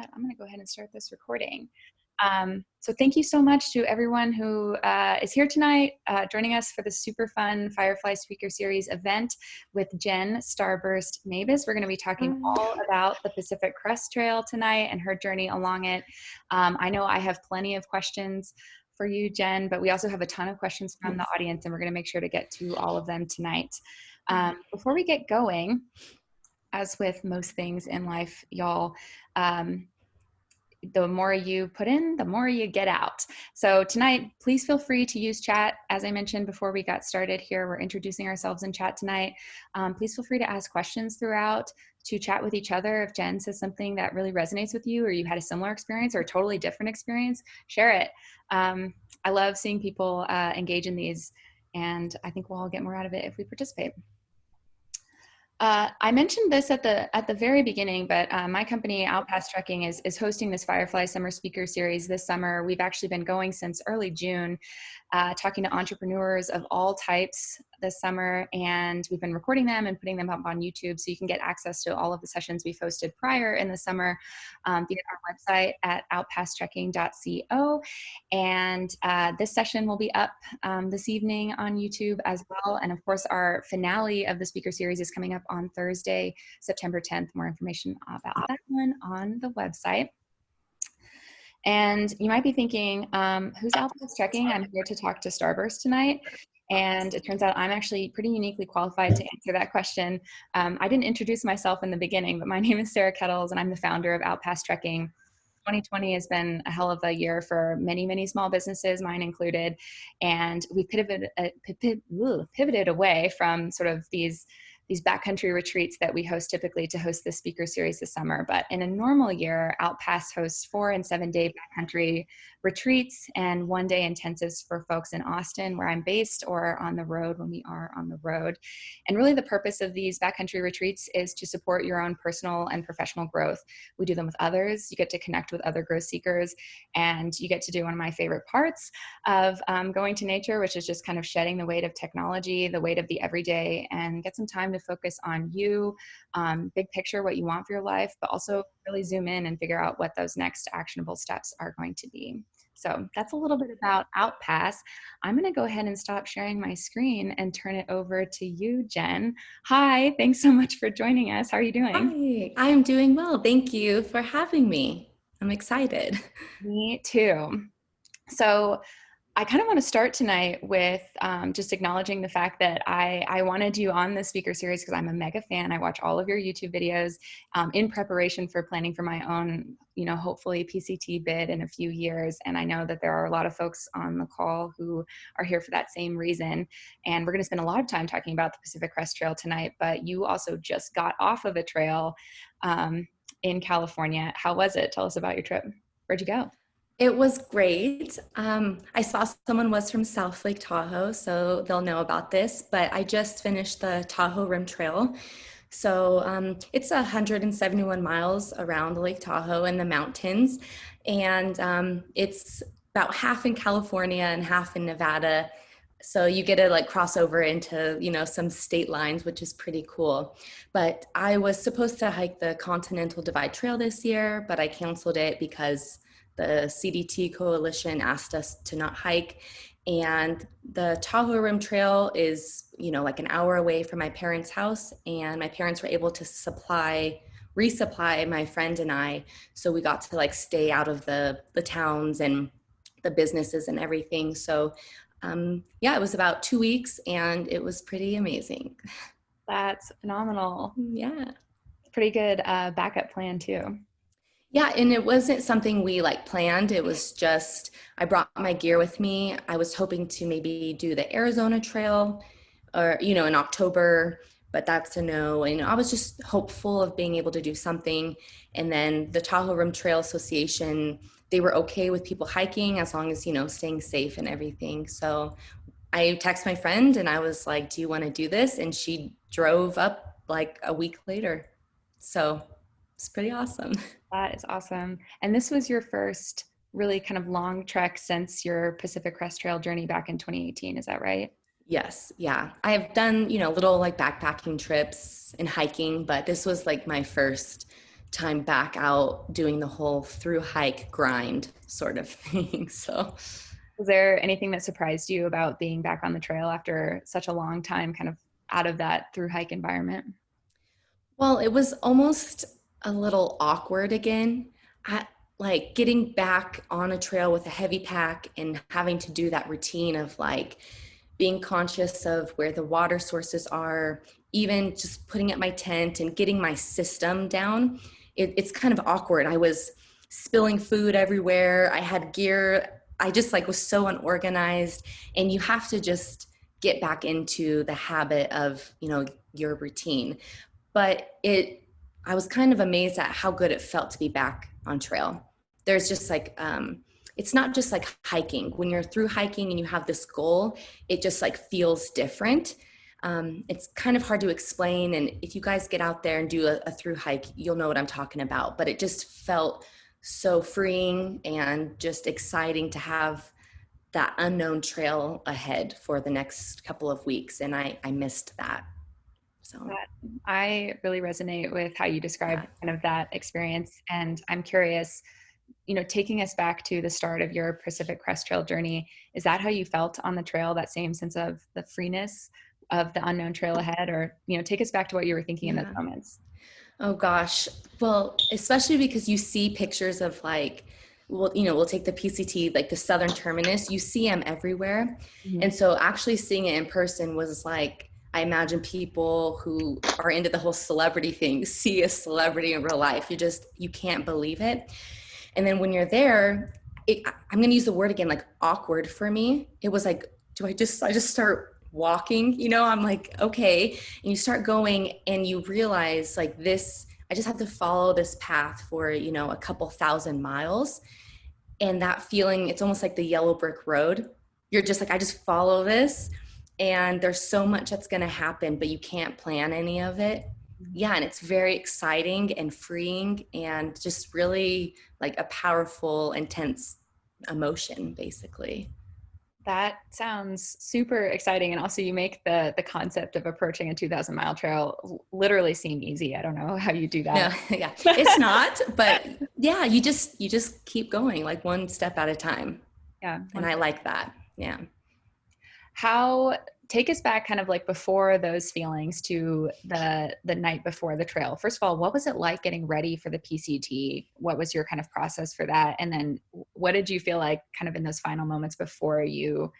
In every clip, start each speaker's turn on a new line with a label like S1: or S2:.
S1: that, I'm going to go ahead and start this recording. So thank you so much to everyone who is here tonight, joining us for the super fun Firefly Speaker Series event with Jen, Starburst, Mabus. We're going to be talking all about the Pacific Crest Trail tonight and her journey along it. I know I have plenty of questions for you, Jen, but we also have a ton of questions from the audience, and we're going to make sure to get to all of them tonight. Before we get going, as with most things in life, y'all, the more you put in, the more you get out. So tonight, please feel free to use chat. As I mentioned before we got started here, we're introducing ourselves in chat tonight. Please feel free to ask questions throughout, to chat with each other. If Jen says something that really resonates with you, or you had a similar experience or a totally different experience, share it. I love seeing people engage in these, and I think we'll all get more out of it if we participate. I mentioned this at the very beginning, but my company, Outpass Trekking, is hosting this Firefly Summer Speaker Series this summer. We've actually been going since early June, talking to entrepreneurs of all types this summer, and we've been recording them and putting them up on YouTube, so you can get access to all of the sessions we've hosted prior in the summer via our website at outpasstrekking.co. And this session will be up this evening on YouTube as well. And of course, our finale of the speaker series is coming up on Thursday, September 10th. More information about that one on the website. And you might be thinking, who's Outpass Trekking? I'm here to talk to Starburst tonight. And it turns out I'm actually pretty uniquely qualified to answer that question. I didn't introduce myself in the beginning, but my name is Sarah Kettles, and I'm the founder of Outpass Trekking. 2020 has been a hell of a year for many, many small businesses, mine included. And we pivoted away from sort of these backcountry retreats that we host typically to host this speaker series this summer. But in a normal year, Outpass hosts 4- and 7-day backcountry retreats and 1-day intensives for folks in Austin, where I'm based, or on the road when we are on the road. And really the purpose of these backcountry retreats is to support your own personal and professional growth. We do them with others. You get to connect with other growth seekers, and you get to do one of my favorite parts of going to nature, which is just kind of shedding the weight of technology, the weight of the everyday, and get some time to focus on you, big picture, what you want for your life, but also really zoom in and figure out what those next actionable steps are going to be. So that's a little bit about Outpass. I'm going to go ahead and stop sharing my screen and turn it over to you, Jen. Hi, thanks so much for joining us. How are you doing?
S2: Hi, I'm doing well. Thank you for having me. I'm excited.
S1: Me too. So I kind of want to start tonight with just acknowledging the fact that I wanted you on the speaker series because I'm a mega fan. I watch all of your YouTube videos in preparation for planning for my own, hopefully PCT bid in a few years. And I know that there are a lot of folks on the call who are here for that same reason. And we're going to spend a lot of time talking about the Pacific Crest Trail tonight, but you also just got off of a trail in California. How was it? Tell us about your trip. Where'd you go?
S2: It was great. I saw someone was from South Lake Tahoe, so they'll know about this, but I just finished the Tahoe Rim Trail. So it's 171 miles around Lake Tahoe in the mountains, and it's about half in California and half in Nevada. So you get to cross over into, some state lines, which is pretty cool. But I was supposed to hike the Continental Divide Trail this year, but I canceled it because the CDT coalition asked us to not hike. And the Tahoe Rim Trail is, an hour away from my parents' house. And my parents were able to resupply my friend and I. So we got to stay out of the towns and the businesses and everything. So it was about 2 weeks and it was pretty amazing.
S1: That's phenomenal.
S2: Yeah.
S1: Pretty good backup plan too.
S2: Yeah, and it wasn't something we planned. It was just, I brought my gear with me. I was hoping to maybe do the Arizona Trail or, in October, but that's a no. And I was just hopeful of being able to do something. And then the Tahoe Rim Trail Association, they were okay with people hiking as long as, staying safe and everything. So I texted my friend and I was like, do you want to do this? And she drove up a week later. So it's pretty awesome.
S1: That is awesome. And this was your first really kind of long trek since your Pacific Crest Trail journey back in 2018. Is that right?
S2: Yes. Yeah. I've done, little backpacking trips and hiking, but this was my first time back out doing the whole through hike grind sort of thing. So,
S1: Was there anything that surprised you about being back on the trail after such a long time kind of out of that through hike environment?
S2: well, it was almost a little awkward again. I, like getting back on a trail with a heavy pack and having to do that routine of like being conscious of where the water sources are, even just putting up my tent and getting my system down. It's kind of awkward. I was spilling food everywhere. I had gear. I just like was so unorganized, and you have to just get back into the habit of, your routine. But I was kind of amazed at how good it felt to be back on trail. There's just like, it's not just like hiking. When you're through hiking and you have this goal, it just like feels different. It's kind of hard to explain. And if you guys get out there and do a through hike, you'll know what I'm talking about. But it just felt so freeing and just exciting to have that unknown trail ahead for the next couple of weeks. And I missed that. So,
S1: That I really resonate with how you
S2: yeah.
S1: described kind of that experience. And I'm curious, taking us back to the start of your Pacific Crest Trail journey, is that how you felt on the trail, that same sense of the freeness of the unknown trail ahead? Or, take us back to what you were thinking in those
S2: Yeah.
S1: moments.
S2: Oh gosh. Well, especially because you see pictures of like, well, we'll take the PCT, like the southern terminus, you see them everywhere.
S1: Mhm.
S2: And so actually seeing it in person was like, I imagine people who are into the whole celebrity thing see a celebrity in real life. You can't believe it. And then when you're there, I'm going to use the word again, like awkward for me. It was like, I just start walking, I'm like, okay. And you start going and you realize like I just have to follow this path for, a couple thousand miles. And that feeling, it's almost like the yellow brick road. You're just like, I just follow this. And there's so much that's going to happen, but you can't plan any of it. Yeah. And it's very exciting and freeing and just really like a powerful, intense emotion, basically.
S1: That sounds super exciting. And also you make the concept of approaching a 2,000-mile trail literally seem easy. I don't know how you do
S2: No,
S1: that.
S2: yeah, it's not, but yeah, you just keep going like one step at a time.
S1: Yeah.
S2: And I like that. Yeah.
S1: How take us back kind of like before those feelings to the night before the trail. First of all, what was it like getting ready for the PCT? What was your kind of process for that? And then what did you feel like kind of in those final moments before you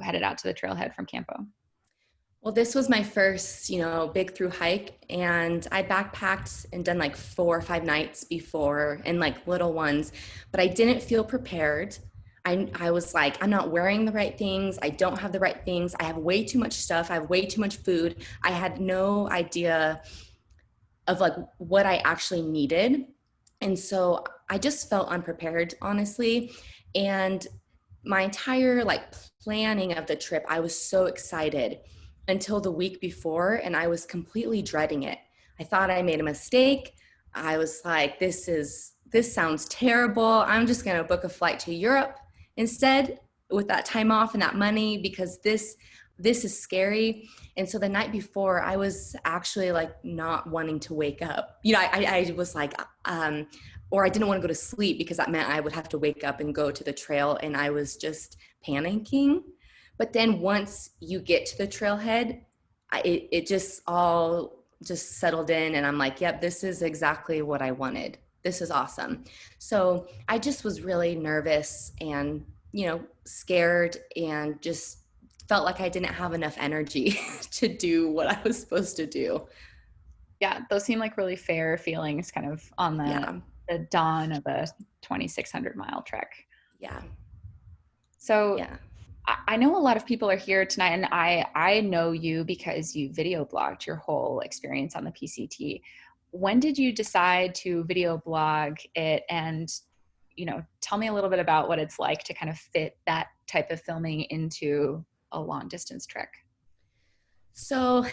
S1: headed out to the trailhead from Campo?
S2: Well, this was my first, big through hike, and I backpacked and done like 4 or 5 nights before and like little ones, but I didn't feel prepared. I was like, I'm not wearing the right things. I don't have the right things. I have way too much stuff. I have way too much food. I had no idea of like what I actually needed. And so I just felt unprepared, honestly. And my entire like planning of the trip, I was so excited until the week before, and I was completely dreading it. I thought I made a mistake. I was like, this sounds terrible. I'm just going to book a flight to Europe instead with that time off and that money, because this is scary. And so the night before, I was actually like not wanting to wake up. I was like, or I didn't want to go to sleep because that meant I would have to wake up and go to the trail. And I was just panicking. But then once you get to the trailhead, it just all just settled in. And I'm like, yep, this is exactly what I wanted. This is awesome. So I just was really nervous and, scared and just felt like I didn't have enough energy to do what I was supposed to do.
S1: Yeah, those seem like really fair feelings kind of on
S2: Yeah.
S1: the dawn of a 2,600-mile trek.
S2: Yeah.
S1: So
S2: Yeah.
S1: I know a lot of people are here tonight, and I know you because you video blogged your whole experience on the PCT. When did you decide to video blog it? And tell me a little bit about what it's like to kind of fit that type of filming into a long distance trek.
S2: So,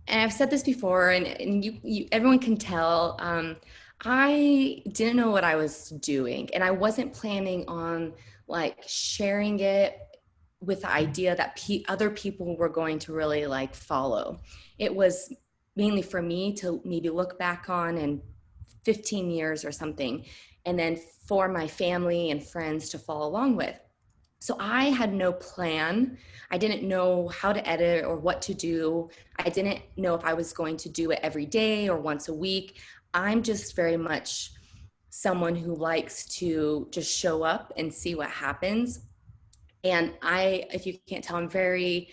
S2: and I've said this before, and everyone can tell, I didn't know what I was doing, and I wasn't planning on like sharing it with the idea that other people were going to really like follow. It was mainly for me to maybe look back on and 15 years or something, and then for my family and friends to follow along with. So I had no plan. I didn't know how to edit or what to do. I didn't know if I was going to do it every day or once a week. I'm just very much someone who likes to just show up and see what happens. And if you can't tell, I'm very,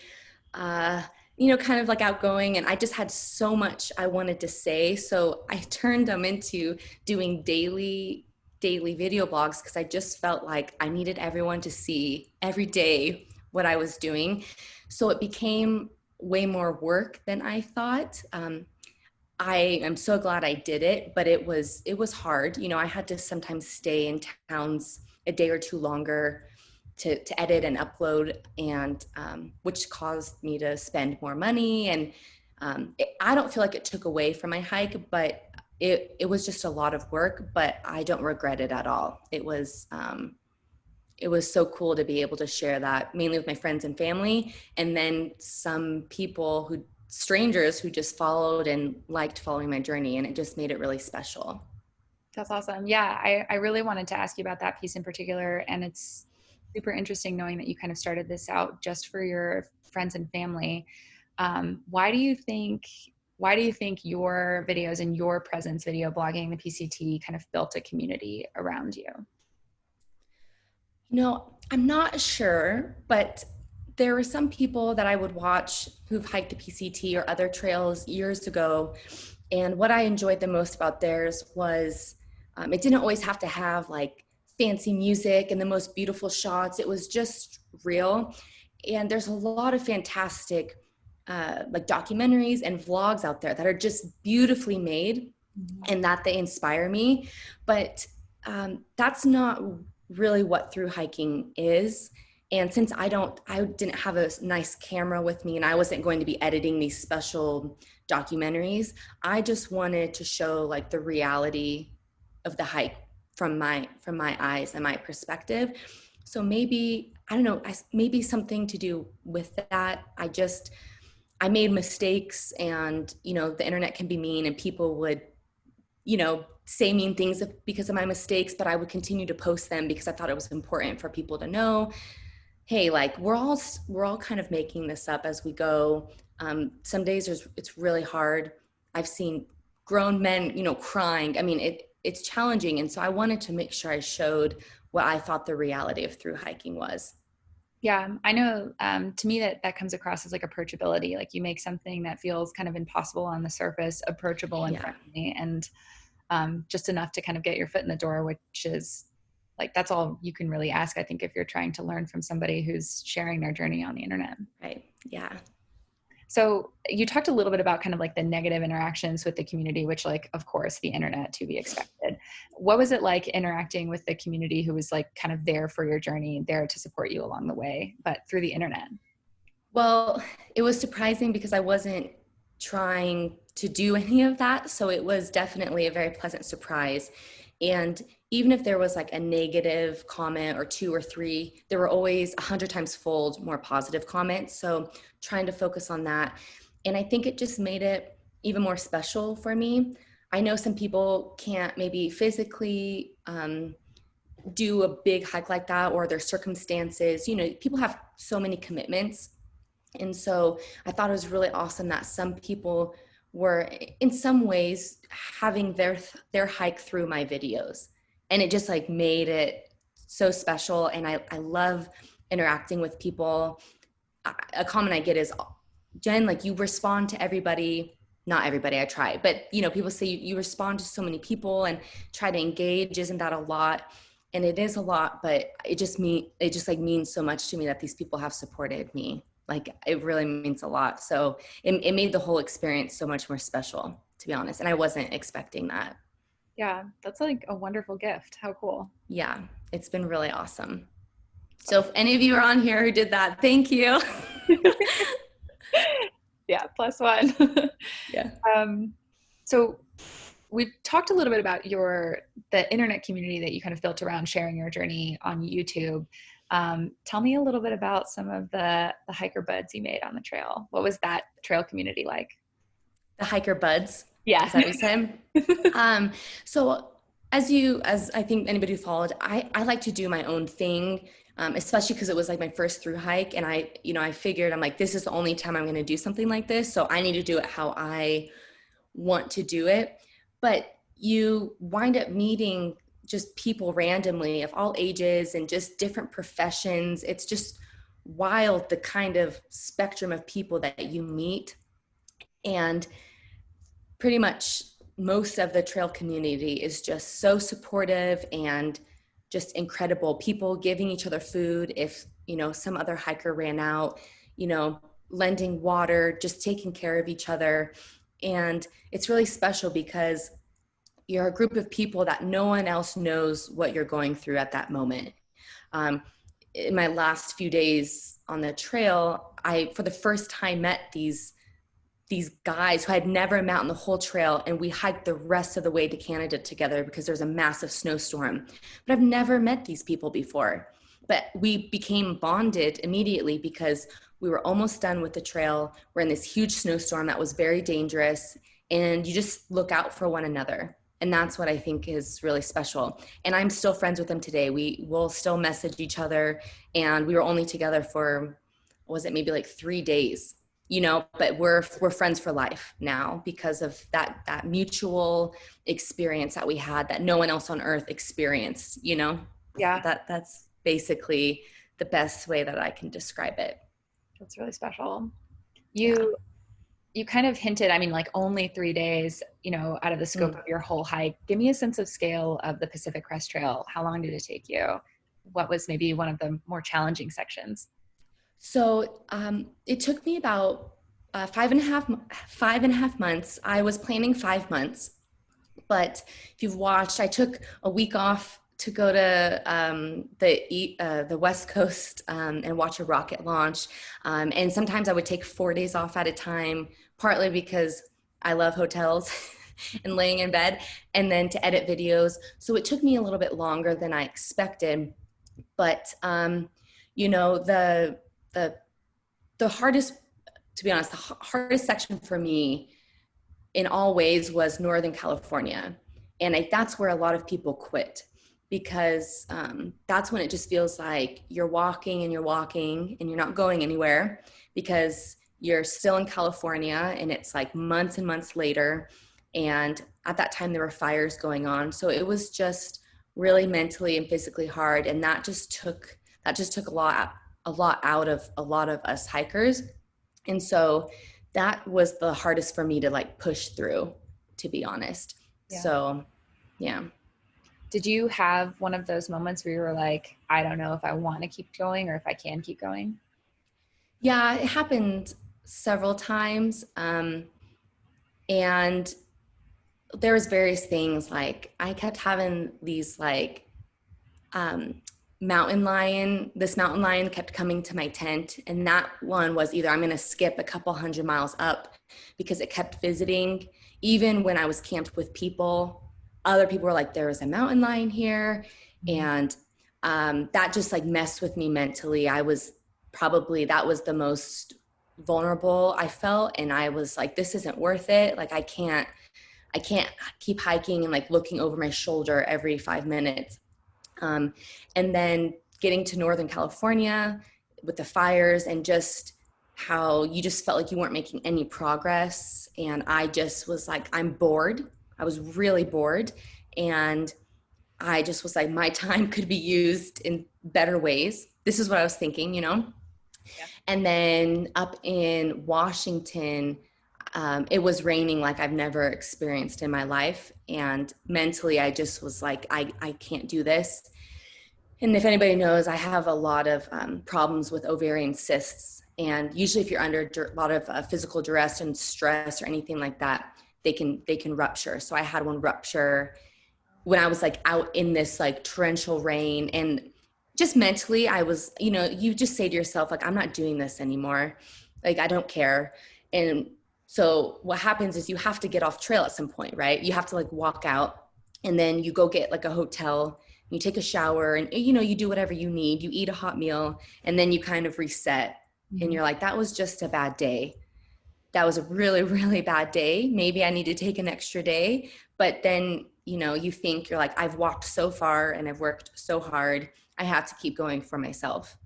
S2: kind of like outgoing, and I just had so much I wanted to say. So I turned them into doing daily video blogs because I just felt like I needed everyone to see every day what I was doing. So it became way more work than I thought. I am so glad I did it, but it was hard. I had to sometimes stay in towns a day or two longer to edit and upload, and which caused me to spend more money. And I don't feel like it took away from my hike, but it was just a lot of work, but I don't regret it at all. It was so cool to be able to share that, mainly with my friends and family, and then some strangers who just followed and liked following my journey, and it just made it really special.
S1: That's awesome. Yeah, I really wanted to ask you about that piece in particular, and it's super interesting knowing that you kind of started this out just for your friends and family. Why do you think your videos and your presence video blogging, the PCT, kind of built a community around you?
S2: I'm not sure, but there were some people that I would watch who've hiked the PCT or other trails years ago. And what I enjoyed the most about theirs was it didn't always have to have like fancy music and the most beautiful shots. It was just real. And there's a lot of fantastic like documentaries and vlogs out there that are just beautifully made, and that they inspire me. But that's not really what thru hiking is. And since I didn't have a nice camera with me, and I wasn't going to be editing these special documentaries, I just wanted to show like the reality of the hike from my eyes and my perspective. So maybe, I don't know, maybe something to do with that. I made mistakes, and the internet can be mean, and people would say mean things because of my mistakes, but I would continue to post them because I thought it was important for people to know, hey, like we're all kind of making this up as we go. Some days it's really hard. I've seen grown men, crying. I mean, it's challenging. And so I wanted to make sure I showed what I thought the reality of thru hiking was.
S1: Yeah, I know. To me, that comes across as like approachability. Like you make something that feels kind of impossible on the surface, approachable and friendly, and just enough to kind of get your foot in the door, which is like, that's all you can really ask, I think, if you're trying to learn from somebody who's sharing their journey on the internet.
S2: Right. Yeah.
S1: So you talked a little bit about kind of like the negative interactions with the community, which, like, of course, the internet, to be expected. What was it like interacting with the community who was like kind of there for your journey, there to support you along the way, but through the internet?
S2: Well, it was surprising because I wasn't trying to do any of that. So it was definitely a very pleasant surprise. And even if there was like a negative comment or two or three, there were always 100 times fold more positive comments. So trying to focus on that. And I think it just made it even more special for me. I know some people can't maybe physically do a big hike like that, or their circumstances, people have so many commitments. And so I thought it was really awesome that some people were in some ways having their hike through my videos. And it just like made it so special. And I love interacting with people. A comment I get is, Jen, like you respond to everybody. Not everybody, I try, but people say you respond to so many people and try to engage. Isn't that a lot? And it is a lot, but it just like means so much to me that these people have supported me. Like it really means a lot. So it made the whole experience so much more special, to be honest. And I wasn't expecting that.
S1: Yeah, that's like a wonderful gift. How cool.
S2: Yeah, it's been really awesome. So if any of you are on here who did that, thank you.
S1: Yeah, +1.
S2: Yeah.
S1: So we've talked a little bit about the internet community that you kind of built around sharing your journey on YouTube. Tell me a little bit about some of the hiker buds you made on the trail. What was that trail community like?
S2: The hiker buds.
S1: Yeah.
S2: Is that what you said? So as I think anybody who followed, I like to do my own thing, especially because it was like my first through hike. And I figured I'm like, this is the only time I'm going to do something like this. So I need to do it how I want to do it. But you wind up meeting just people randomly of all ages and just different professions. It's just wild, the kind of spectrum of people that you meet. And pretty much most of the trail community is just so supportive and just incredible. People giving each other food if, some other hiker ran out, lending water, just taking care of each other. And it's really special because you're a group of people that no one else knows what you're going through at that moment. Um, in my last few days on the trail, I, for the first time, met these guys who I had never met on the whole trail, and we hiked the rest of the way to Canada together because there's a massive snowstorm. But I've never met these people before. But we became bonded immediately because we were almost done with the trail. We're in this huge snowstorm that was very dangerous, and you just look out for one another. And that's what I think is really special. And I'm still friends with them today. We will still message each other, and we were only together for, was it maybe like 3 days? But we're friends for life now because of that mutual experience that we had that no one else on earth experienced.
S1: Yeah,
S2: That's basically the best way that I can describe it.
S1: that's really special.
S2: Yeah.
S1: You kind of hinted, I mean, like only 3 days, out of the scope
S2: Mm.
S1: of your whole hike. Give me a sense of scale of the Pacific Crest Trail. How long did it take you? What was maybe one of the more challenging sections?
S2: So it took me about 5.5 months. I was planning 5 months, but if you've watched, I took a week off to go to the West Coast and watch a rocket launch. And sometimes I would take 4 days off at a time, partly because I love hotels and laying in bed, and then to edit videos. So it took me a little bit longer than I expected. But the the the hardest, to be honest, the hardest section for me in all ways was Northern California. And that's where a lot of people quit because that's when it just feels like you're walking and you're not going anywhere because you're still in California and it's like months and months later. And at that time there were fires going on. So it was just really mentally and physically hard. And that just took a lot out of a lot of us hikers. And so that was the hardest for me to like push through, to be honest.
S1: Yeah.
S2: So, yeah.
S1: Did you have one of those moments where you were like, I don't know if I want to keep going or if I can keep going?
S2: Yeah, it happened several times. And there was various things like I kept having these like um, this mountain lion kept coming to my tent. And that one was either I'm going to skip a couple 100 miles up because it kept visiting. Even when I was camped with people, other people were like, there is a mountain lion here. And that just like messed with me mentally. That was the most vulnerable I felt. And I was like, this isn't worth it. Like, I can't keep hiking and like looking over my shoulder every 5 minutes. And then getting to Northern California with the fires and just how you just felt like you weren't making any progress. And I just was like, I'm bored. I was really bored. And I just was like, my time could be used in better ways. This is what I was thinking.
S1: Yeah.
S2: And then up in Washington, it was raining like I've never experienced in my life. And mentally, I just was like, I can't do this. And if anybody knows, I have a lot of problems with ovarian cysts. And usually if you're under a lot of physical duress and stress or anything like that, they can rupture. So I had one rupture when I was like out in this like torrential rain. And just mentally, I was, you just say to yourself, like, I'm not doing this anymore. Like, I don't care. And so what happens is you have to get off trail at some point, right? You have to like walk out and then you go get like a hotel, you take a shower and, you do whatever you need, you eat a hot meal, and then you kind of reset. And you're like, that was just a bad day. that was a really, really bad day. Maybe I need to take an extra day. But then, you think you're like, I've walked so far and I've worked so hard. I have to keep going for myself.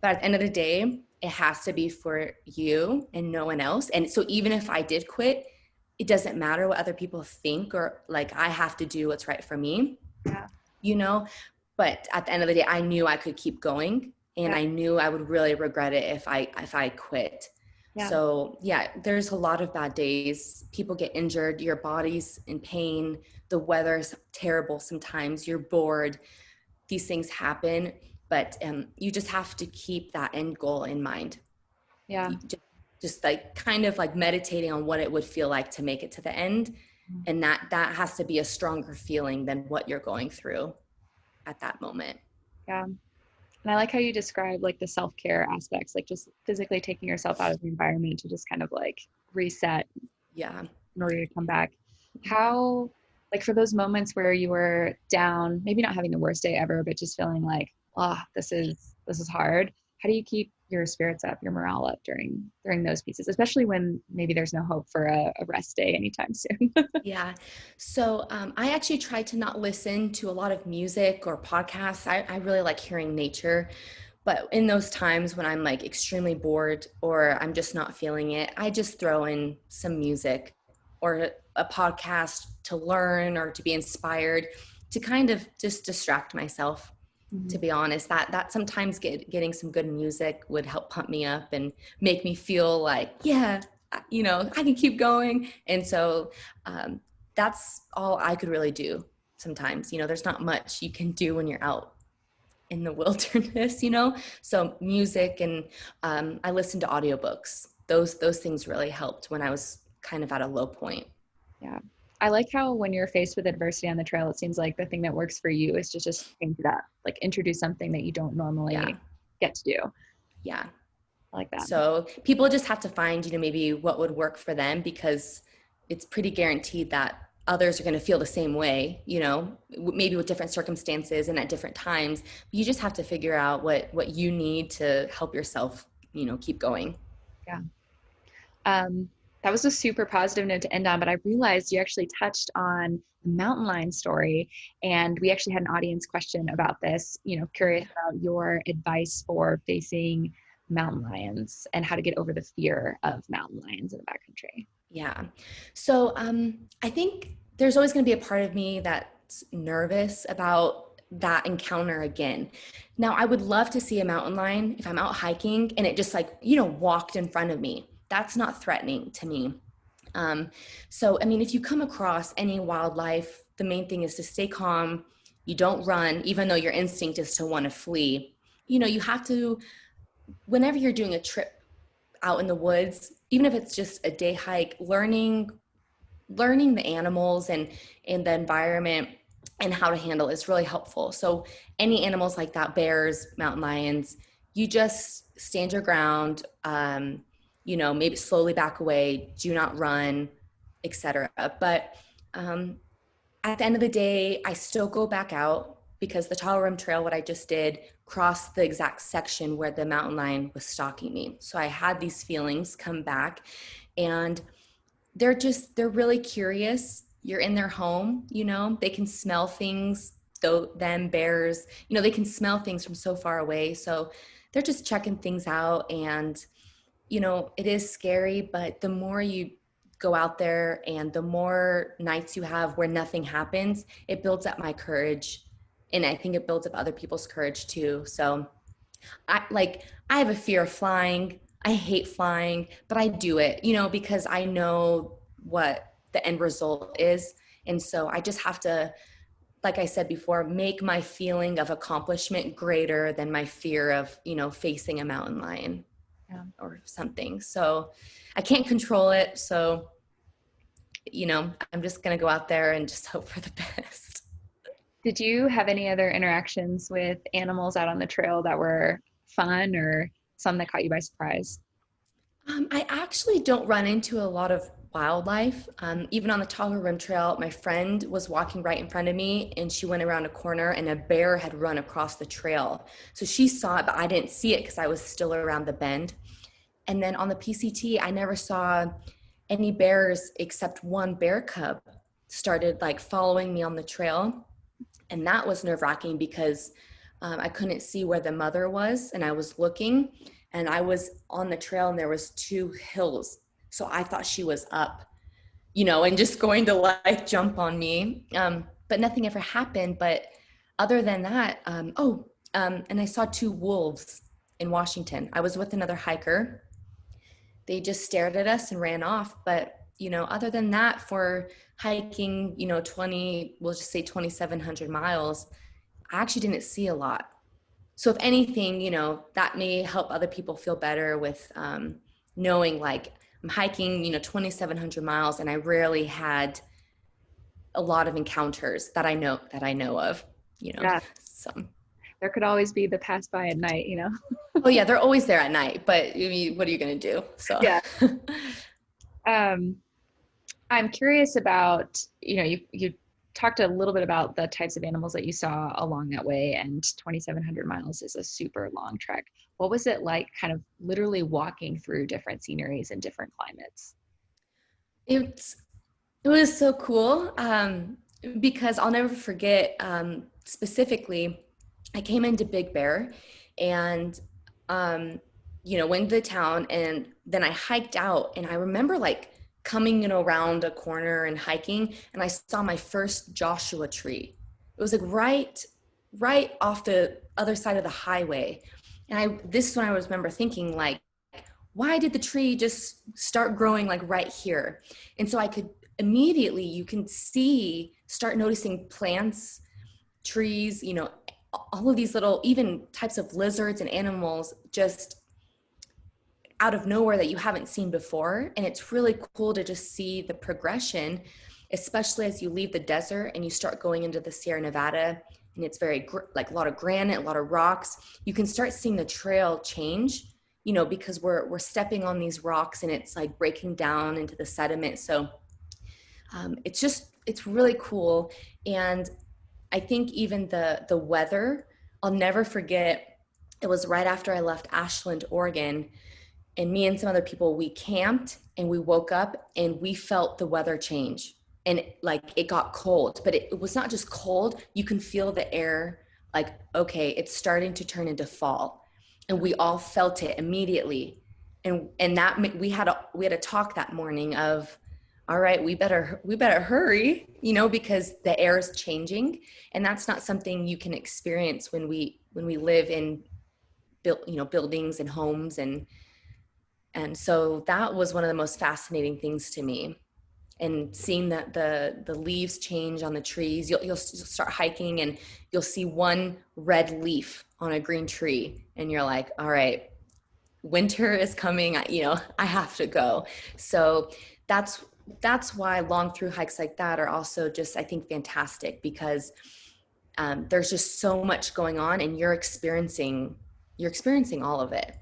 S2: But at the end of the day, it has to be for you and no one else. And so even if I did quit, it doesn't matter what other people think, or like, I have to do what's right for me,
S1: Yeah.
S2: you know? But at the end of the day, I knew I could keep going, and
S1: Yeah.
S2: I knew I would really regret it if I quit.
S1: Yeah.
S2: So yeah, there's a lot of bad days. People get injured, your body's in pain, the weather's terrible sometimes, you're bored, these things happen, but you just have to keep that end goal in mind.
S1: Yeah.
S2: Just like kind of like meditating on what it would feel like to make it to the end, and that has to be a stronger feeling than what you're going through at that moment.
S1: Yeah. And I like how you describe like the self-care aspects, like just physically taking yourself out of the environment to just kind of like reset
S2: Yeah.
S1: in order to come back. How, like for those moments where you were down, maybe not having the worst day ever, but just feeling like, oh, this is hard. How do you keep your spirits up, your morale up during those pieces, especially when maybe there's no hope for a rest day anytime soon?
S2: Yeah. So I actually try to not listen to a lot of music or podcasts. I really like hearing nature. But in those times when I'm like extremely bored or I'm just not feeling it, I just throw in some music or a podcast to learn or to be inspired, to kind of just distract myself. To
S1: Mhm.
S2: be honest, that sometimes getting some good music would help pump me up and make me feel like, yeah, I can keep going. And so um, that's all I could really do sometimes. There's not much you can do when you're out in the wilderness. So music, and I listened to audiobooks. Those things really helped when I was kind of at a low point.
S1: Yeah. I like how when you're faced with adversity on the trail, it seems like the thing that works for you is to just change it up, like introduce something that you don't
S2: Yeah.
S1: normally get to do.
S2: Yeah.
S1: I like that.
S2: So people just have to find, maybe what would work for them, because it's pretty guaranteed that others are going to feel the same way, maybe with different circumstances and at different times. You just have to figure out what you need to help yourself, keep going.
S1: Yeah. That was a super positive note to end on, but I realized you actually touched on the mountain lion story, and we actually had an audience question about this, curious about your advice for facing mountain lions and how to get over the fear of mountain lions in the backcountry.
S2: Yeah. So I think there's always going to be a part of me that's nervous about that encounter again. Now, I would love to see a mountain lion if I'm out hiking and it just like, walked in front of me. That's not threatening to me. So, I mean, if you come across any wildlife, the main thing is to stay calm. You don't run, even though your instinct is to want to flee. You have to, whenever you're doing a trip out in the woods, even if it's just a day hike, learning the animals and the environment and how to handle is really helpful. So any animals like that, bears, mountain lions, you just stand your ground, maybe slowly back away, do not run, etc. But at the end of the day, I still go back out, because the Tahoe Rim Trail, what I just did, crossed the exact section where the mountain lion was stalking me. So I had these feelings come back, and they're really curious. You're in their home, they can smell things, though them bears, they can smell things from so far away. So they're just checking things out, and it is scary, but the more you go out there and the more nights you have where nothing happens, it builds up my courage. And I think it builds up other people's courage too. So I have a fear of flying. I hate flying, but I do it, because I know what the end result is. And so I just have to, like I said before, make my feeling of accomplishment greater than my fear of, facing a mountain lion.
S1: Yeah.
S2: Or something. So I can't control it. So, I'm just going to go out there and just hope for the best.
S1: Did you have any other interactions with animals out on the trail that were fun or some that caught you by surprise?
S2: I actually don't run into a lot of wildlife. Even on the Tahoe Rim Trail, my friend was walking right in front of me, and she went around a corner and a bear had run across the trail. So she saw it, but I didn't see it because I was still around the bend. And then on the PCT, I never saw any bears except one bear cub started like following me on the trail. And that was nerve-wracking because I couldn't see where the mother was, and I was looking, and I was on the trail and there was two hills. So I thought she was up, and just going to like jump on me. But nothing ever happened. But other than that, and I saw two wolves in Washington. I was with another hiker. They just stared at us and ran off. But, other than that, for hiking, we'll just say 2,700 miles, I actually didn't see a lot. So if anything, that may help other people feel better with knowing like I'm hiking, 2,700 miles, and I rarely had a lot of encounters that I know of,
S1: Yeah.
S2: so.
S1: There could always be the pass by at night,
S2: Oh yeah, they're always there at night, but I mean, what are you going to do? So
S1: Yeah. I'm curious about, you talked a little bit about the types of animals that you saw along that way, and 2,700 miles is a super long trek. What was it like kind of literally walking through different sceneries and different climates?
S2: it was so cool, because I'll never forget, specifically, I came into Big Bear and, went to the town, and then I hiked out, and I remember like coming in around a corner and hiking, and I saw my first Joshua tree. It was like right off the other side of the highway. And this is when I remember thinking like, why did the tree just start growing like right here? And so I could immediately, you can start noticing plants, trees, all of these little, even types of lizards and animals just out of nowhere that you haven't seen before. And it's really cool to just see the progression, especially as you leave the desert and you start going into the Sierra Nevada, and it's very like a lot of granite, a lot of rocks. You can start seeing the trail change, because we're stepping on these rocks and it's like breaking down into the sediment. So it's really cool. And I think even the weather, I'll never forget. It was right after I left Ashland, Oregon, and me and some other people, we camped and we woke up and we felt the weather change, and like it got cold, but it was not just cold. You can feel the air like, okay, it's starting to turn into fall, and we all felt it immediately. And that we had a talk that morning of, all right, we better hurry, because the air is changing, and that's not something you can experience when we live in buildings and homes. And so that was one of the most fascinating things to me. And seeing that the leaves change on the trees, you'll start hiking and you'll see one red leaf on a green tree, and you're like, all right, winter is coming. I have to go. So that's why long through hikes like that are also just, I think, fantastic, because there's just so much going on, and you're experiencing all of it.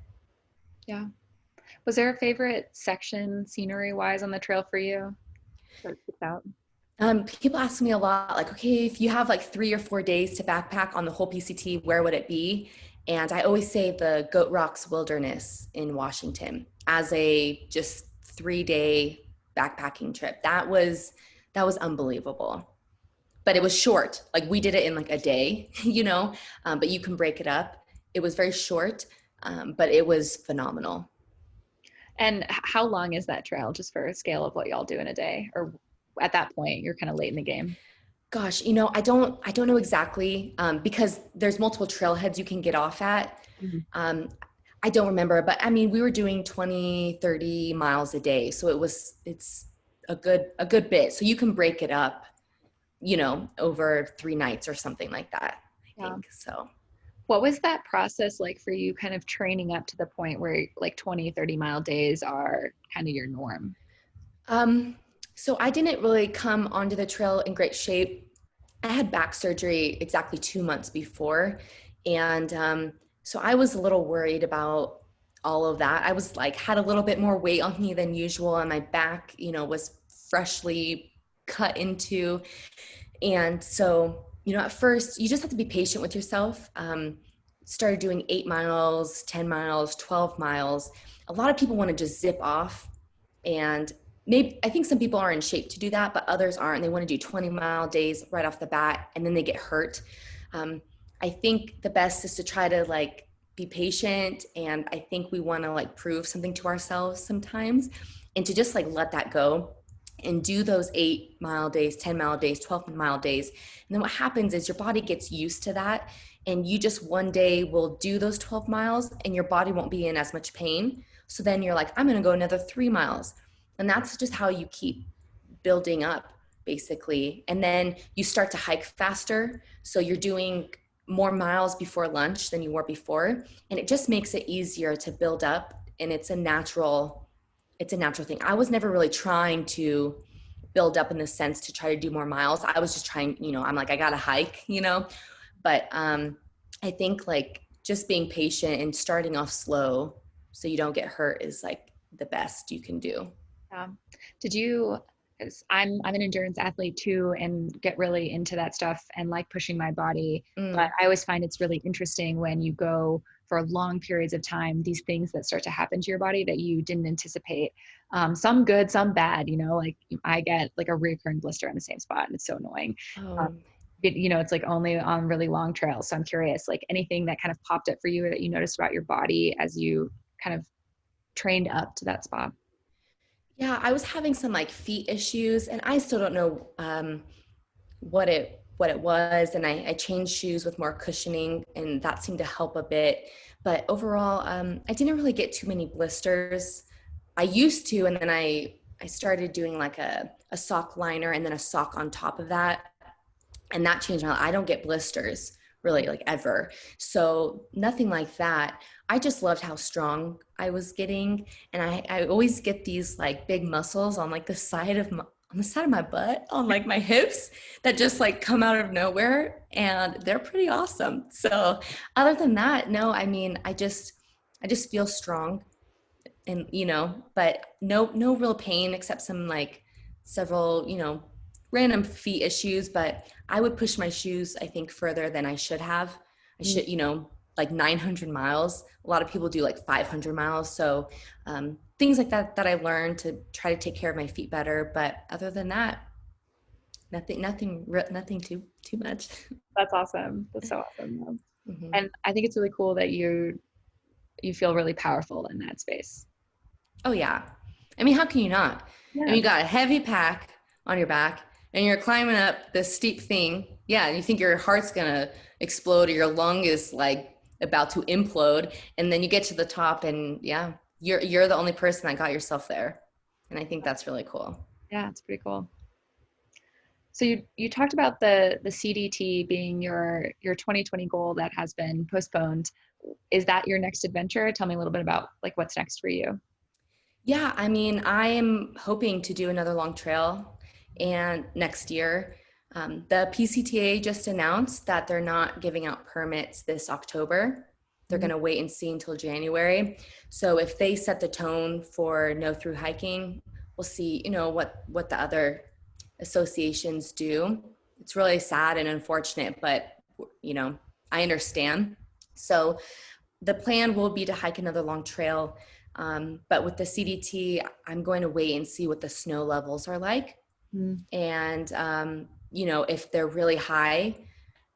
S1: Yeah. Was there a favorite section scenery wise on the trail for you that sticks out?
S2: People ask me a lot, like, okay, if you have like 3 or 4 days to backpack on the whole PCT, where would it be? And I always say the Goat Rocks Wilderness in Washington as a just 3-day backpacking trip. That was unbelievable. But it was short. Like we did it in like a day, but you can break it up. It was very short, but it was phenomenal.
S1: And how long is that trail, just for a scale of what y'all do in a day? Or at that point, you're kind of late in the game.
S2: Gosh, I don't know exactly, because there's multiple trailheads you can get off at.
S1: Mhm.
S2: I don't remember, but I mean, we were doing 20, 30 miles a day. So it's a good bit. So you can break it up, over 3 nights or something like that, I
S1: Yeah.
S2: think. So
S1: What was that process like for you, kind of training up to the point where like 20, 30-mile days are kind of your norm?
S2: Um, so I didn't really come onto the trail in great shape. I had back surgery exactly 2 months before. And so I was a little worried about all of that. I was like, had a little bit more weight on me than usual, and my back, was freshly cut into. And so, at first, you just have to be patient with yourself. started doing 8 miles, 10 miles, 12 miles, a lot of people want to just zip off. And maybe I think some people are in shape to do that, but others aren't. They want to do 20-mile days right off the bat, and then they get hurt. Um, I think the best is to try to like be patient. And I think we want to like prove something to ourselves sometimes, and to just like let that go and do those 8-mile days, 10-mile days, 12-mile days. And then what happens is your body gets used to that. And you just one day will do those 12 miles and your body won't be in as much pain. So then you're like, I'm going to go another 3 miles. And that's just how you keep building up, basically. And then you start to hike faster. So you're doing more miles before lunch than you were before. And it just makes it easier to build up. And it's a natural thing. I was never really trying to build up in the sense to try to do more miles. I was just trying, I'm like, I got to hike, but I think like just being patient and starting off slow so you don't get hurt is like the best you can do.
S1: Did you, 'cause I'm an endurance athlete too, and get really into that stuff and like pushing my body. But I always find it's really interesting when you go for long periods of time, these things that start to happen to your body that you didn't anticipate. Some good, some bad, like I get like a recurring blister in the same spot and it's so annoying. It's like only on really long trails. So I'm curious, like anything that kind of popped up for you that you noticed about your body as you kind of trained up to that spot?
S2: Yeah, I was having some like feet issues, and I still don't know what it was. And I changed shoes with more cushioning, and that seemed to help a bit. But overall, I didn't really get too many blisters. I used to, and then I started doing like a sock liner and then a sock on top of that, and that changed my life. I don't get blisters really like ever. So nothing like that. I just loved how strong I was getting. And I always get these like big muscles on like the side of my butt, on like my hips, that just like come out of nowhere, and they're pretty awesome. So other than that, no, I mean, I just feel strong, and but no real pain except some like several, random feet issues. But I would push my shoes, I think, further than I should have. I should, like 900 miles. A lot of people do like 500 miles. So things like that I learned to try to take care of my feet better. But other than that, nothing too much.
S1: That's awesome. That's so awesome.
S2: Mm-hmm.
S1: And I think it's really cool that you feel really powerful in that space.
S2: Oh yeah. I mean, how can you not?
S1: Yeah.
S2: I mean, you got a heavy pack on your back and you're climbing up this steep thing. Yeah. You think your heart's going to explode or your lung is like about to implode. And then you get to the top and yeah, you're the only person that got yourself there. And I think that's really cool.
S1: Yeah, it's pretty cool. So you talked about the CDT being your 2020 goal that has been postponed. Is that your next adventure? Tell me a little bit about like what's next for you.
S2: Yeah, I mean, I am hoping to do another long trail and next year. The PCTA just announced that they're not giving out permits this October. They're going to wait and see until January. So if they set the tone for no through hiking, we'll see, what the other associations do. It's really sad and unfortunate, but I understand. So the plan will be to hike another long trail. But with the CDT, I'm going to wait and see what the snow levels are like. And, if they're really high,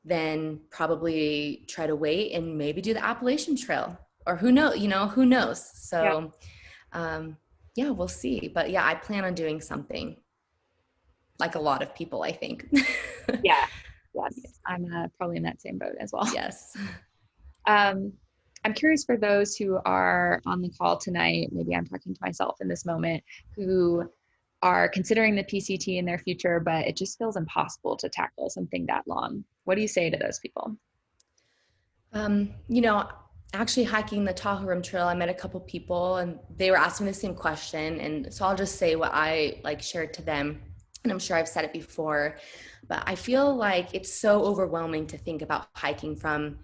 S2: then probably try to wait and maybe do the Appalachian Trail, or who knows? So, yeah, we'll see. But yeah, I plan on doing something, like a lot of people, I think.
S1: Yeah. Yes. I'm probably in that same boat as well.
S2: Yes.
S1: I'm curious for those who are on the call tonight, maybe I'm talking to myself in this moment, who are considering the PCT in their future, but it just feels impossible to tackle something that long. What do you say to those people?
S2: Actually hiking the Tahoe Rim Trail, I met a couple people and they were asking the same question. And so I'll just say what I like shared to them. And I'm sure I've said it before, but I feel like it's so overwhelming to think about hiking from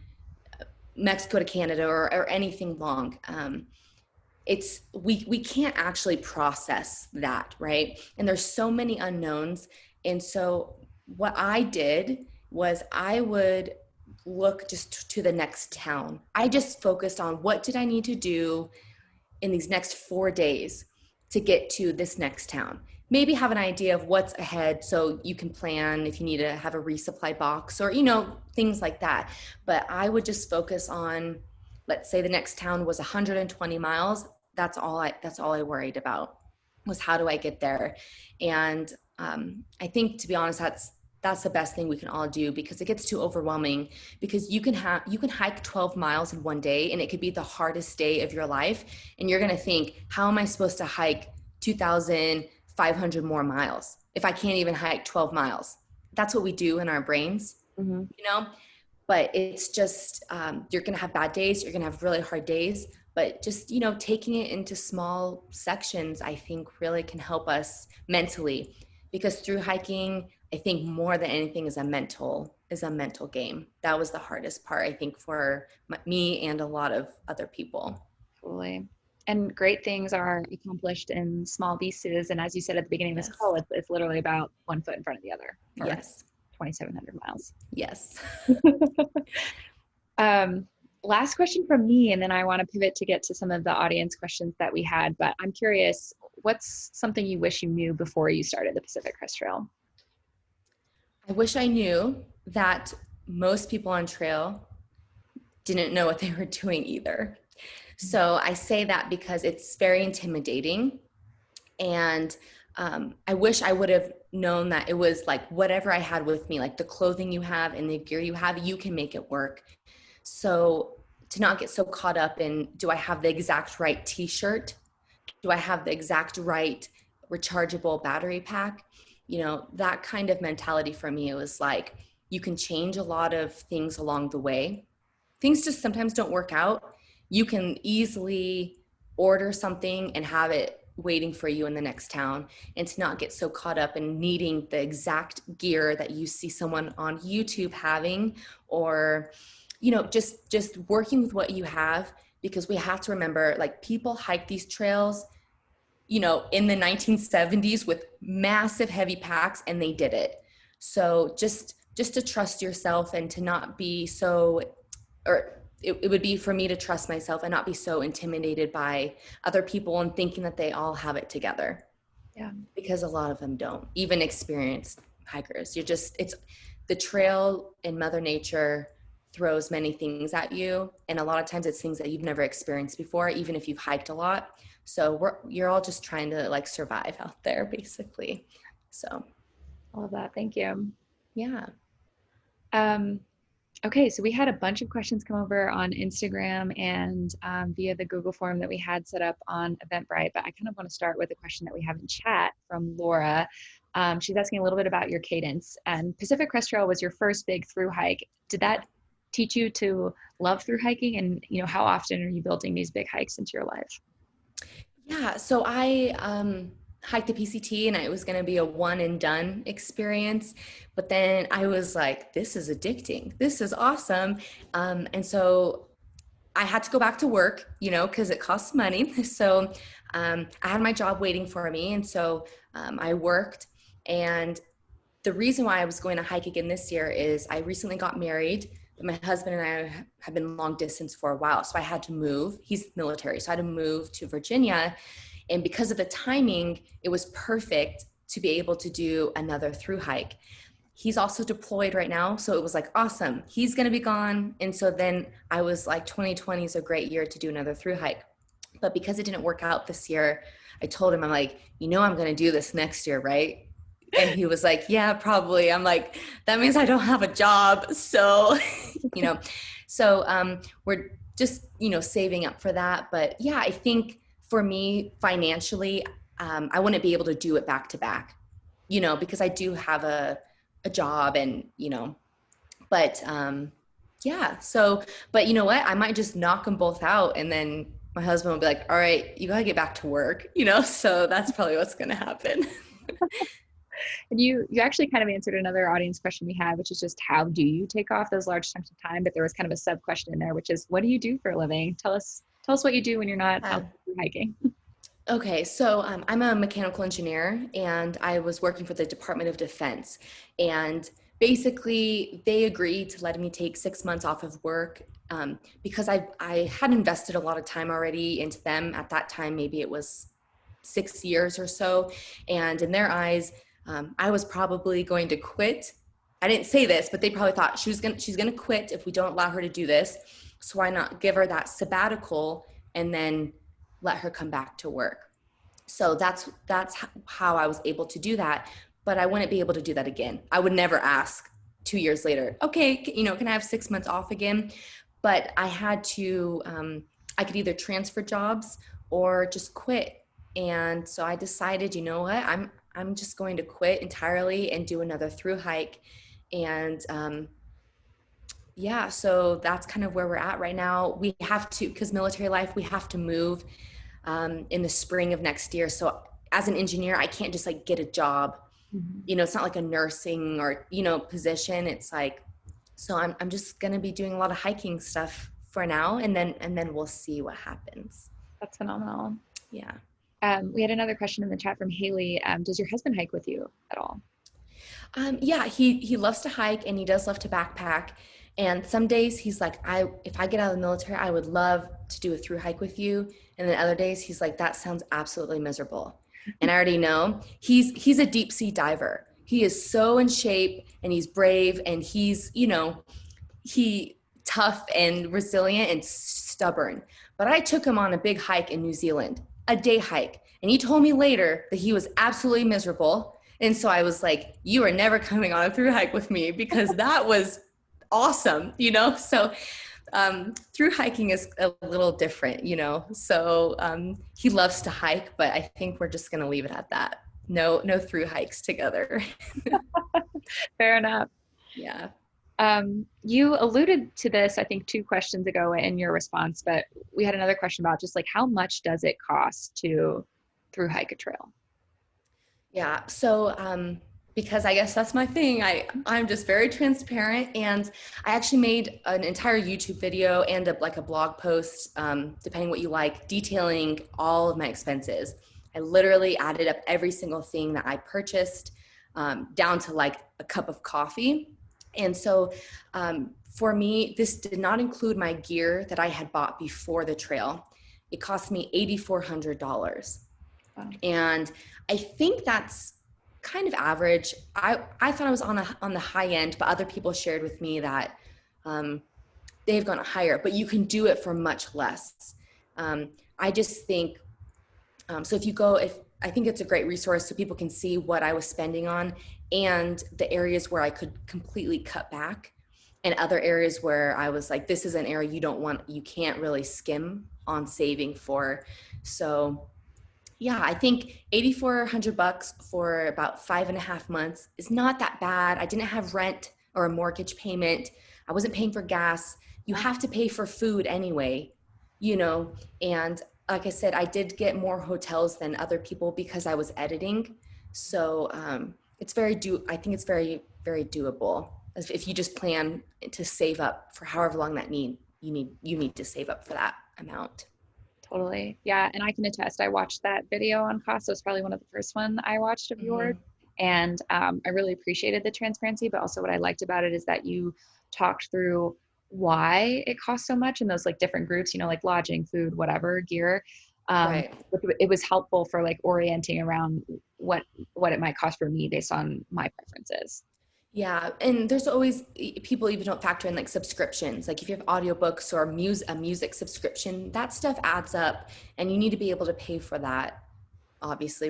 S2: Mexico to Canada or anything long. We can't actually process that, right? And there's so many unknowns. And so what I did was I would look just to the next town. I just focused on what did I need to do in these next 4 days to get to this next town. Maybe have an idea of what's ahead so you can plan if you need to have a resupply box or, things like that. But I would just focus on, let's say the next town was 120 miles. That's all I worried about, was how do I get there? And I think, to be honest, that's the best thing we can all do, because it gets too overwhelming, because you can hike 12 miles in one day, and it could be the hardest day of your life. And you're going to think, how am I supposed to hike 2,500 more miles if I can't even hike 12 miles? That's what we do in our brains, but it's just, you're going to have bad days. You're going to have really hard days, but just, taking it into small sections, I think really can help us mentally, because through hiking, I think more than anything is a mental game. That was the hardest part, I think, for me and a lot of other people.
S1: Totally. And great things are accomplished in small pieces. And as you said at the beginning of this call, it's literally about one foot in front of the other.
S2: Yes.
S1: 2,700 miles.
S2: Yes.
S1: Last question from me, and then I want to pivot to get to some of the audience questions that we had. But I'm curious, what's something you wish you knew before you started the Pacific Crest Trail?
S2: I wish I knew that most people on trail didn't know what they were doing either. So I say that because it's very intimidating. And I wish I would have known that it was like whatever I had with me, like the clothing you have and the gear you have, you can make it work. So to not get so caught up in, do I have the exact right t-shirt? Do I have the exact right rechargeable battery pack? That kind of mentality for me, it was like, you can change a lot of things along the way. Things just sometimes don't work out. You can easily order something and have it waiting for you in the next town, and to not get so caught up in needing the exact gear that you see someone on YouTube having, or, just working with what you have, because we have to remember, like, people hike these trails, in the 1970s with massive heavy packs, and they did it. So just to trust yourself, and to not be so, or it would be for me to trust myself and not be so intimidated by other people and thinking that they all have it together.
S1: Yeah.
S2: Because a lot of them don't, even experienced hikers. It's the trail, and Mother Nature throws many things at you. And a lot of times it's things that you've never experienced before, even if you've hiked a lot. So you're all just trying to like survive out there, basically. So.
S1: All of that. Thank you.
S2: Yeah.
S1: Okay, so we had a bunch of questions come over on Instagram and via the Google form that we had set up on Eventbrite, but I kind of want to start with a question that we have in chat from Laura. She's asking a little bit about your cadence, and Pacific Crest Trail was your first big through hike. Did that teach you to love through hiking, and how often are you building these big hikes into your life?
S2: Yeah, so I hiked the PCT, and it was going to be a one and done experience. But then I was like, this is addicting. This is awesome. And so I had to go back to work, because it costs money. So I had my job waiting for me. And so I worked. And the reason why I was going to hike again this year is I recently got married. My husband and I have been long distance for a while. So I had to move. He's military. So I had to move to Virginia. And because of the timing, it was perfect to be able to do another through hike. He's also deployed right now. So it was like, awesome. He's going to be gone. And so then I was like, 2020 is a great year to do another through hike. But because it didn't work out this year, I told him, I'm like, I'm going to do this next year, right? And he was like, yeah, probably. I'm like, that means I don't have a job. So, we're just, saving up for that. But yeah, I think for me financially, I wouldn't be able to do it back to back, because I do have a job, and, but yeah. So, but you know what? I might just knock them both out, and then my husband will be like, all right, you got to get back to work, so that's probably what's going to happen.
S1: And you actually kind of answered another audience question we had, which is just, how do you take off those large chunks of time? But there was kind of a sub question in there, which is, what do you do for a living? Tell us what you do when you're not out hiking.
S2: Okay, so I'm a mechanical engineer, and I was working for the Department of Defense. And basically they agreed to letting me take 6 months off of work, because I had invested a lot of time already into them. At that time, maybe it was 6 years or so. And in their eyes, I was probably going to quit. I didn't say this, but they probably thought she's gonna quit if we don't allow her to do this. So why not give her that sabbatical and then let her come back to work? So that's how I was able to do that. But I wouldn't be able to do that again. I would never ask 2 years later, okay, can I have 6 months off again? But I had to, I could either transfer jobs or just quit. And so I decided, you know what, I'm just going to quit entirely and do another through hike. And yeah, so that's kind of where we're at right now. We have to, because military life, we have to move in the spring of next year. So as an engineer, I can't just like get a job. It's not like a nursing or, position. It's like, so I'm just going to be doing a lot of hiking stuff for now. And then we'll see what happens.
S1: That's phenomenal.
S2: Yeah.
S1: We had another question in the chat from Haley. Does your husband hike with you at all?
S2: Yeah, he loves to hike and he does love to backpack. And some days he's like, if I get out of the military, I would love to do a through hike with you. And then other days he's like, that sounds absolutely miserable. And I already know he's a deep sea diver. He is so in shape and he's brave and he's, he tough and resilient and stubborn. But I took him on a big hike in New Zealand, a day hike. And he told me later that he was absolutely miserable. And so I was like, you are never coming on a through hike with me because that was awesome, So through hiking is a little different, So he loves to hike, but I think we're just going to leave it at that. No through hikes together.
S1: Fair enough.
S2: Yeah.
S1: You alluded to this, I think 2 questions ago in your response, but we had another question about just like how much does it cost to through hike a trail?
S2: Yeah. So, because I guess that's my thing. I'm just very transparent, and I actually made an entire YouTube video and a blog post, depending what you like, detailing all of my expenses. I literally added up every single thing that I purchased, down to like a cup of coffee. And so, for me, this did not include my gear that I had bought before the trail. It cost me $8,400.
S1: Wow.
S2: And I think that's kind of average. I thought I was on the high end, but other people shared with me that they've gone higher, but you can do it for much less. I just think, so I think it's a great resource so people can see what I was spending on and the areas where I could completely cut back and other areas where I was like, this is an area you can't really skim on saving for. So yeah, I think $8,400 for about 5.5 months is not that bad. I didn't have rent or a mortgage payment. I wasn't paying for gas. You have to pay for food anyway, and like I said, I did get more hotels than other people because I was editing. So I think it's very, very doable if you just plan to save up for however long you need to save up for that amount.
S1: Totally. Yeah. And I can attest, I watched that video on cost. It was probably one of the first one I watched of yours. And I really appreciated the transparency, but also what I liked about it is that you talked through why it costs so much in those like different groups, like lodging, food, whatever, gear.
S2: Right.
S1: It was helpful for like orienting around what it might cost for me based on my preferences.
S2: Yeah, and there's always, people even don't factor in like subscriptions. Like if you have audiobooks or a music subscription, that stuff adds up and you need to be able to pay for that, obviously,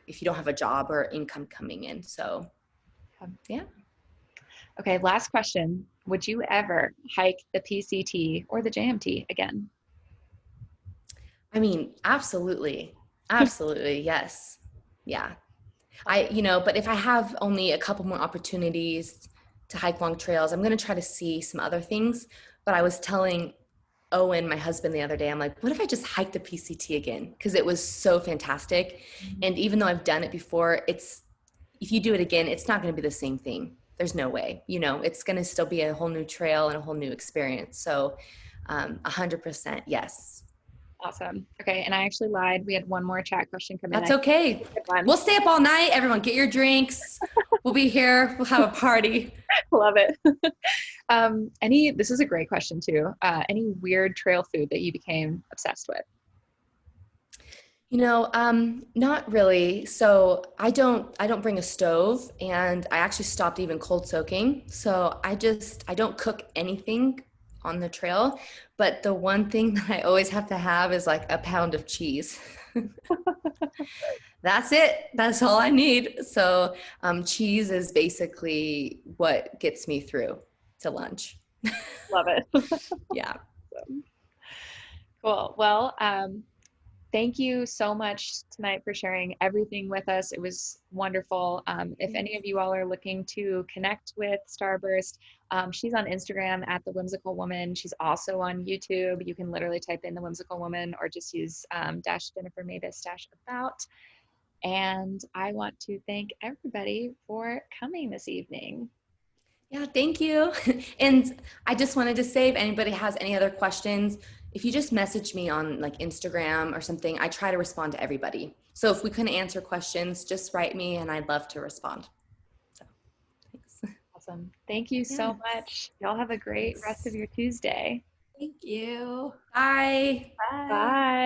S2: if you don't have a job or income coming in. So, yeah.
S1: Okay, last question. Would you ever hike the PCT or the JMT again?
S2: I mean, absolutely. Absolutely, yes. Yeah. But if I have only a couple more opportunities to hike long trails, I'm going to try to see some other things. But I was telling Owen, my husband, the other day, I'm like, what if I just hiked the PCT again? Because it was so fantastic. And even though I've done it before, if you do it again, it's not going to be the same thing. There's no way, it's going to still be a whole new trail and a whole new experience. So 100% yes.
S1: Awesome. Okay, and I actually lied. We had one more chat question come in.
S2: That's okay.
S1: Good one.
S2: We'll stay up all night. Everyone get your drinks. We'll be here. We'll have a party.
S1: Love it. This is a great question too. Any weird trail food that you became obsessed with?
S2: Not really. So I don't bring a stove, and I actually stopped even cold soaking. So I don't cook anything on the trail, but the one thing that I always have to have is like a pound of cheese. That's it. That's all I need. So cheese is basically what gets me through to lunch.
S1: Love it.
S2: Yeah.
S1: Cool. Well, thank you so much tonight for sharing everything with us. It was wonderful. If any of you all are looking to connect with Starburst, she's on Instagram at the Whimsical Woman. She's also on YouTube. You can literally type in the Whimsical Woman or just use dash Jennifer Mabus dash about. And I want to thank everybody for coming this evening.
S2: Yeah, thank you. And I just wanted to say if anybody has any other questions, if you just message me on like Instagram or something, I try to respond to everybody. So if we couldn't answer questions, just write me and I'd love to respond. So thanks.
S1: Awesome. Thank you so
S2: Yes,
S1: much. Y'all have a great rest of
S2: thanks.
S1: your Tuesday.
S3: Thank you.
S2: Bye.
S3: Bye.
S1: Bye.